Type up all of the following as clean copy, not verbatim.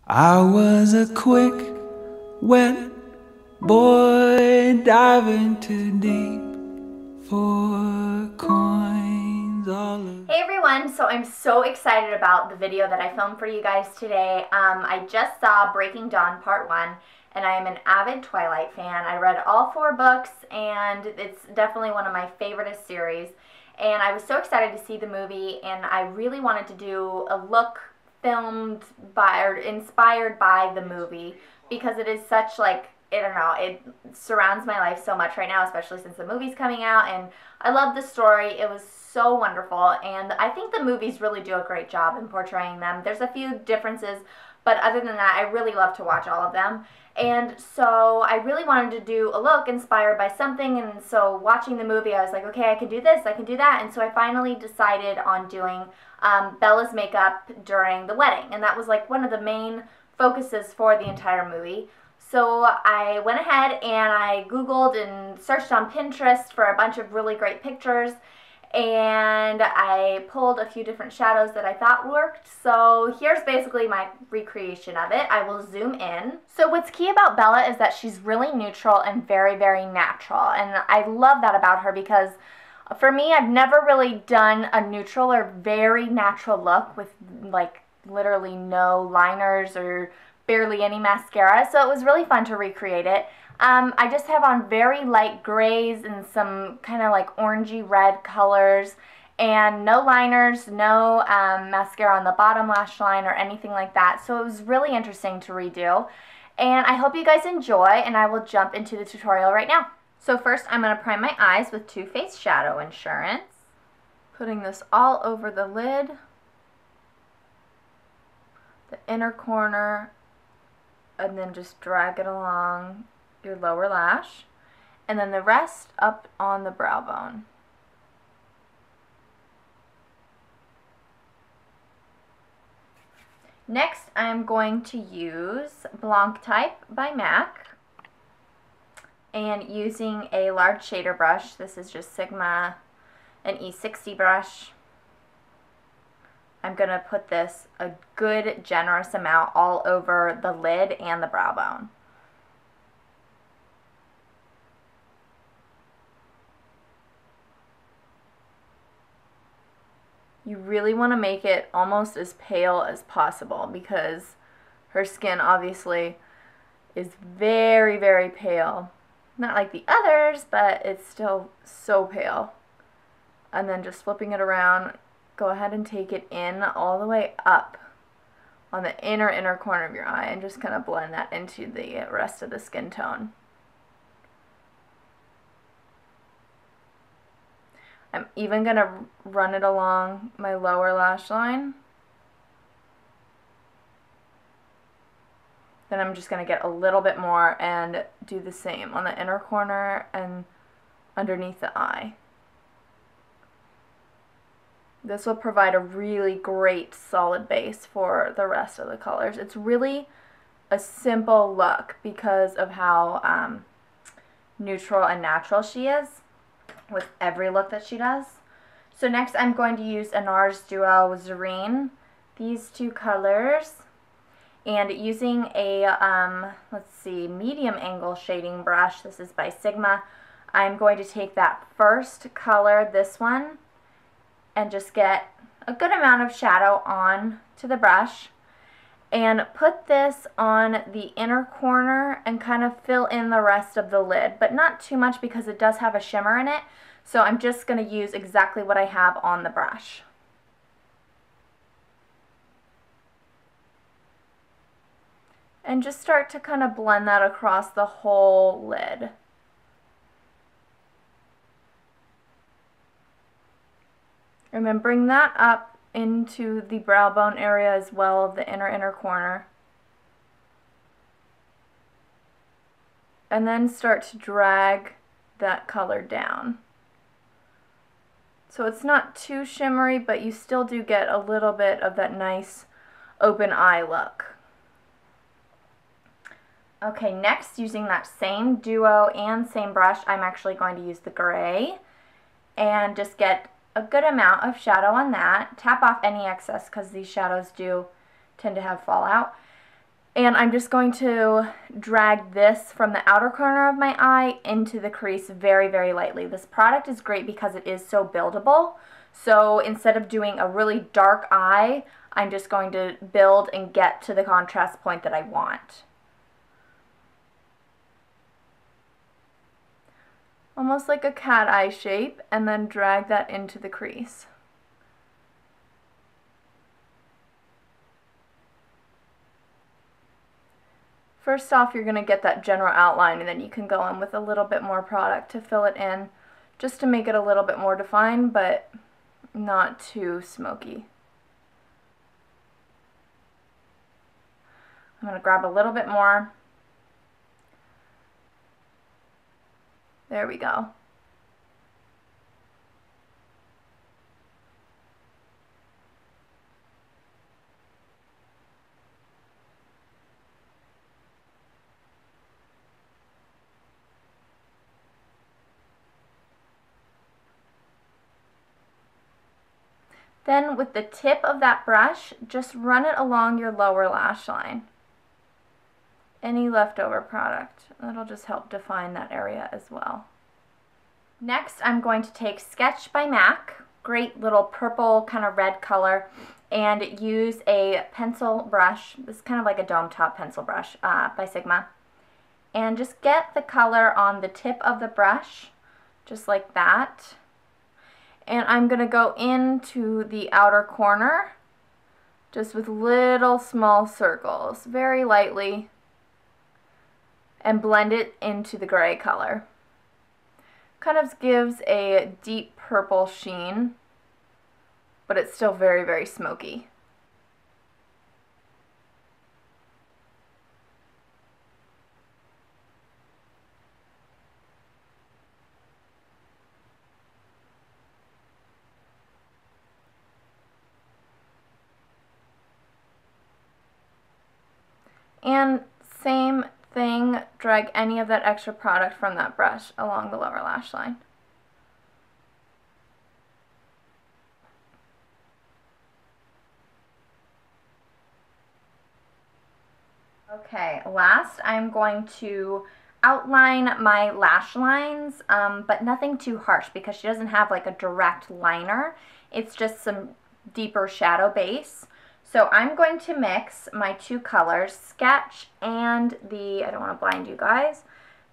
I was a quick, wet boy diving too deep for coins all of. Hey everyone, so I'm so excited about the video that I filmed for you guys today. I just saw Breaking Dawn Part 1, and I am an avid Twilight fan. I read all 4 books, and it's definitely one of my favorite series. And I was so excited to see the movie, and I really wanted to do a look filmed by or inspired by the movie because it is such, like, I don't know, it surrounds my life so much right now, especially since the movie's coming out, and I love the story. It was so wonderful, and I think the movies really do a great job in portraying them. There's a few differences, but other than that, I really love to watch all of them. And so I really wanted to do a look inspired by something, and so watching the movie, I was like, okay, I can do this, I can do that, and so I finally decided on doing Bella's makeup during the wedding, and that was like one of the main focuses for the entire movie. So I went ahead and I Googled and searched on Pinterest for a bunch of really great pictures, and I pulled a few different shadows that I thought worked. So here's basically my recreation of it. I will zoom in. So what's key about Bella is that she's really neutral and very, very natural, and I love that about her because for me, I've never really done a neutral or very natural look with like literally no liners or barely any mascara, so it was really fun to recreate it. I just have on very light grays and some kind of like orangey red colors, and no liners, no mascara on the bottom lash line or anything like that, so it was really interesting to redo. And I hope you guys enjoy, and I will jump into the tutorial right now. So first I'm going to prime my eyes with Too Faced Shadow Insurance, putting this all over the lid, the inner corner, and then just drag it along your lower lash, and then the rest up on the brow bone. Next, I'm going to use Blanc Type by MAC, and using a large shader brush. This is just Sigma, an E60 brush. I'm going to put this a good generous amount all over the lid and the brow bone. You really want to make it almost as pale as possible because her skin obviously is very, very pale. Not like the others, but it's still so pale. And then just flipping it around, go ahead and take it in all the way up on the inner corner of your eye and just kind of blend that into the rest of the skin tone. I'm even going to run it along my lower lash line. Then I'm just going to get a little bit more and do the same on the inner corner and underneath the eye. This will provide a really great solid base for the rest of the colors. It's really a simple look because of how neutral and natural she is with every look that she does. So next I'm going to use a NARS Duo Tzarine, these 2 colors, and using a, let's see, medium angle shading brush. This is by Sigma. I'm going to take that first color, this one, and just get a good amount of shadow on to the brush and put this on the inner corner and kind of fill in the rest of the lid, but not too much because it does have a shimmer in it, so I'm just going to use exactly what I have on the brush. And just start to kind of blend that across the whole lid. And then bring that up into the brow bone area as well of the inner corner. And then start to drag that color down. So it's not too shimmery, but you still do get a little bit of that nice open eye look. Okay, next, using that same duo and same brush, I'm actually going to use the gray and just get a good amount of shadow on that. Tap off any excess because these shadows do tend to have fallout. And I'm just going to drag this from the outer corner of my eye into the crease very, very lightly. This product is great because it is so buildable. So instead of doing a really dark eye, I'm just going to build and get to the contrast point that I want. Almost like a cat eye shape, and then drag that into the crease. First off, you're going to get that general outline, and then you can go in with a little bit more product to fill it in, just to make it a little bit more defined, but not too smoky. I'm going to grab a little bit more. There we go. Then with the tip of that brush, just run it along your lower lash line. Any leftover product, that'll just help define that area as well. Next, I'm going to take Sketch by MAC, great little purple kind of red color, and use a pencil brush. This is kind of like a dome top pencil brush by Sigma. And just get the color on the tip of the brush, just like that. And I'm going to go into the outer corner, just with little small circles, very lightly, and blend it into the gray color. Kind of gives a deep purple sheen, but it's still very, very smoky. And same thing, drag any of that extra product from that brush along the lower lash line. Okay, last I'm going to outline my lash lines, but nothing too harsh because she doesn't have like a direct liner. It's just some deeper shadow base. So I'm going to mix my two colors, Sketch and the, I don't want to blind you guys,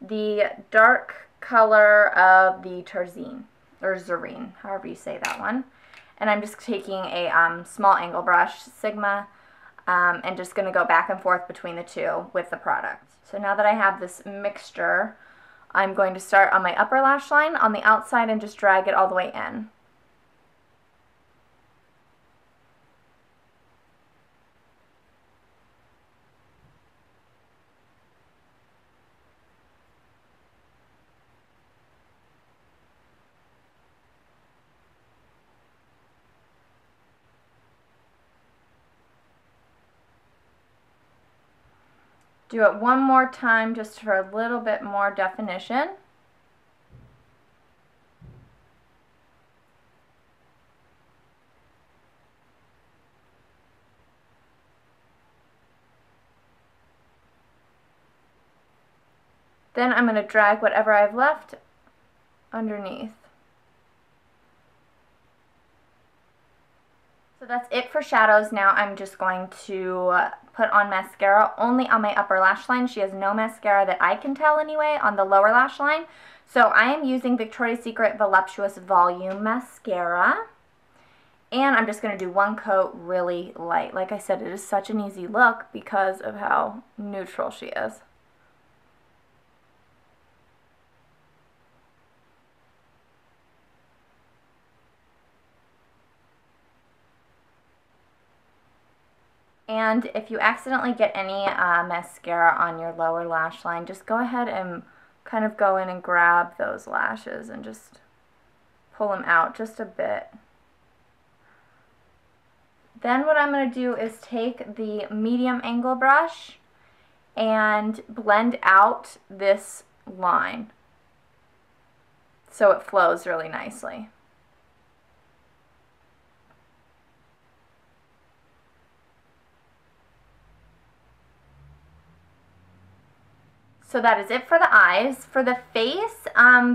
the dark color of the Tzarine, or Tzarine, however you say that one. And I'm just taking a small angle brush, Sigma, and just going to go back and forth between the two with the product. So now that I have this mixture, I'm going to start on my upper lash line on the outside and just drag it all the way in. Do it one more time just for a little bit more definition. Then I'm going to drag whatever I've left underneath. So that's it for shadows. Now I'm just going to put on mascara only on my upper lash line. She has no mascara that I can tell anyway on the lower lash line. So I am using Victoria's Secret Voluptuous Volume Mascara. And I'm just going to do one coat really light. Like I said, it is such an easy look because of how neutral she is. And if you accidentally get any mascara on your lower lash line, just go ahead and kind of go in and grab those lashes and just pull them out just a bit. Then what I'm going to do is take the medium angle brush and blend out this line so it flows really nicely. So that is it for the eyes. For the face,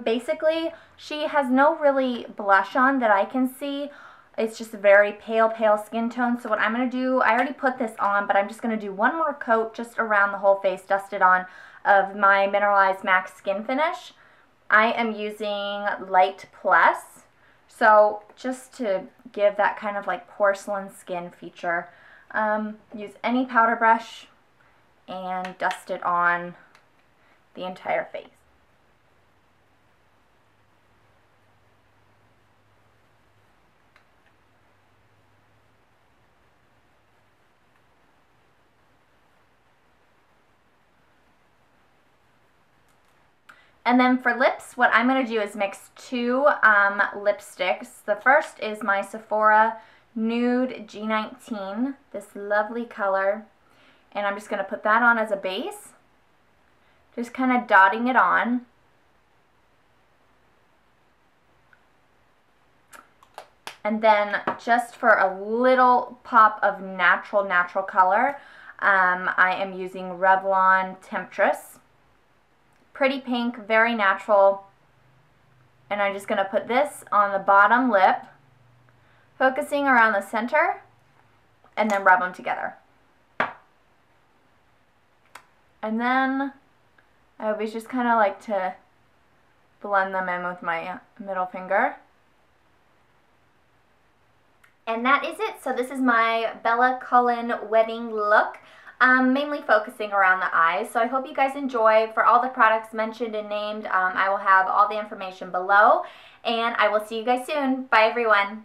basically, she has no really blush on that I can see. It's just a very pale, pale skin tone. So what I'm going to do, I already put this on, but I'm just going to do one more coat just around the whole face, dust it on, of my Mineralize Max Skinfinish. I am using Light Plus. So just to give that kind of like porcelain skin feature, use any powder brush and dust it on the entire face. And then for lips, what I'm going to do is mix two lipsticks. The first is my Sephora Nude G19, this lovely color. And I'm just going to put that on as a base. Just kind of dotting it on. And then just for a little pop of natural color, I am using Revlon Temptress. Pretty pink, very natural. And I'm just going to put this on the bottom lip, focusing around the center, and then rub them together. And then I always just kind of like to blend them in with my middle finger. And that is it. So this is my Bella Cullen wedding look. Mainly focusing around the eyes. So I hope you guys enjoy. For all the products mentioned and named, I will have all the information below. And I will see you guys soon. Bye, everyone.